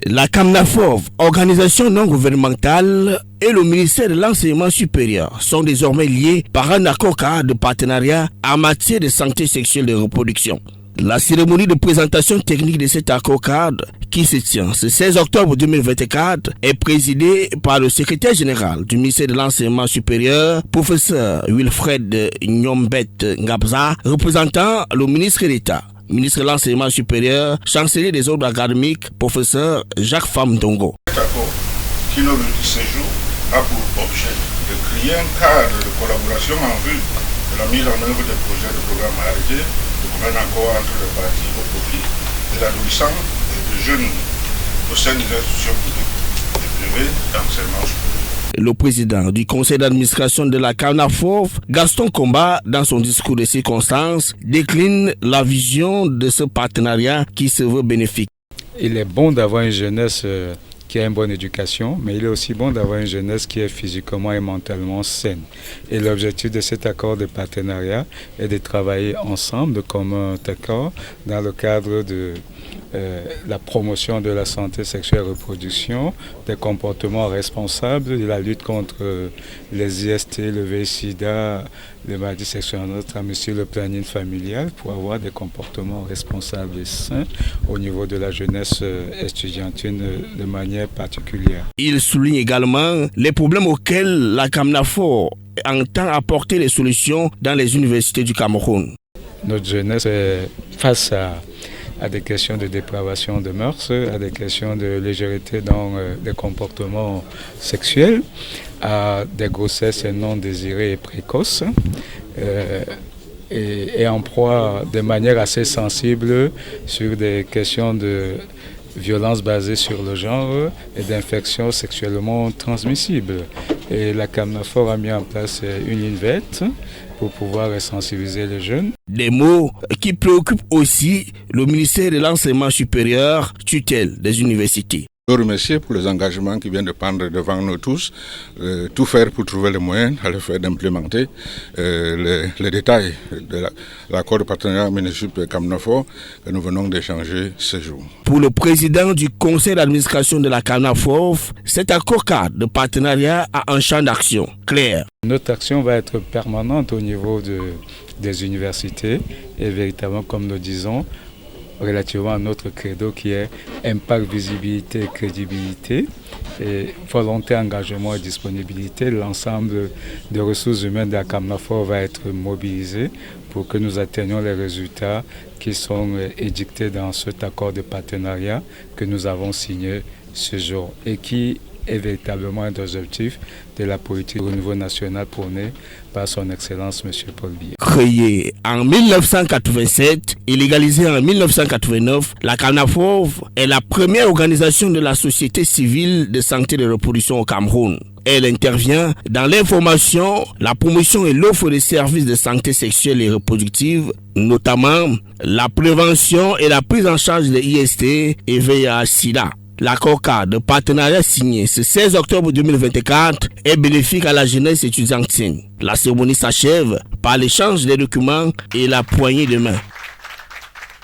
La CAMNAFOV, organisation non gouvernementale, et le ministère de l'Enseignement supérieur sont désormais liés par un accord cadre de partenariat en matière de santé sexuelle et de reproduction. La cérémonie de présentation technique de cet accord cadre, qui se tient ce 16 octobre 2024, est présidée par le secrétaire général du ministère de l'Enseignement supérieur, professeur Wilfred Nyombet Ngabza, représentant le ministre d'État, ministre de l'Enseignement supérieur, chancelier des ordres académiques, professeur Jacques Famdongo. Cet accord qui nous dit ce jour a pour objet de créer un cadre de collaboration en vue de la mise en œuvre des projets de programme arrêtés, de commun accord entre les parties au profit de l'adolescent et des jeunes au sein des institutions publiques et privées d'enseignement supérieur. Le président du conseil d'administration de la CAMNAFOV, Gaston Komba, dans son discours de circonstances, décline la vision de ce partenariat qui se veut bénéfique. Il est bon d'avoir une jeunesse qui a une bonne éducation, mais il est aussi bon d'avoir une jeunesse qui est physiquement et mentalement saine. Et l'objectif de cet accord de partenariat est de travailler ensemble de commun accord dans le cadre de la promotion de la santé sexuelle et reproduction, des comportements responsables, de la lutte contre les IST, le VIH-Sida, les maladies sexuelles transmissibles, le planning familial, pour avoir des comportements responsables et sains au niveau de la jeunesse estudiantine de manière particulière. Il souligne également les problèmes auxquels la CAMNAFOV entend apporter les solutions dans les universités du Cameroun. Notre jeunesse est face à des questions de dépravation de mœurs, à des questions de légèreté dans les comportements sexuels, à des grossesses non désirées et précoces, et en proie de manière assez sensible sur des questions de violence basée sur le genre et d'infections sexuellement transmissibles. Et la CAMNAFOV a mis en place une ligne verte pour pouvoir sensibiliser les jeunes. Des mots qui préoccupent aussi le ministère de l'Enseignement supérieur, tutelle des universités. Je veux remercier pour les engagements qui viennent de prendre devant nous tous, tout faire pour trouver les moyens à le faire d'implémenter les détails de l'accord de partenariat MINESUP-CAMNAFOV que nous venons d'échanger ce jour. Pour le président du conseil d'administration de la CAMNAFOV, cet accord cadre de partenariat a un champ d'action clair. Notre action va être permanente au niveau des universités et véritablement, comme nous disons, relativement à notre credo qui est impact, visibilité, crédibilité, et volonté, engagement et disponibilité. L'ensemble des ressources humaines de la CAMNAFOV va être mobilisé pour que nous atteignions les résultats qui sont édictés dans cet accord de partenariat que nous avons signé ce jour et qui est véritablement un des objectifs de la politique au niveau national prônée par son Excellence M. Paul Biya. Créée en 1987 et légalisée en 1989, la CAMNAFOV est la première organisation de la société civile de santé et de reproduction au Cameroun. Elle intervient dans l'information, la promotion et l'offre de services de santé sexuelle et reproductive, notamment la prévention et la prise en charge des IST et VIH-Sida. L'accord cadre de partenariat signé ce 16 octobre 2024 est bénéfique à la jeunesse étudiantine. La cérémonie s'achève par l'échange des documents et la poignée de main.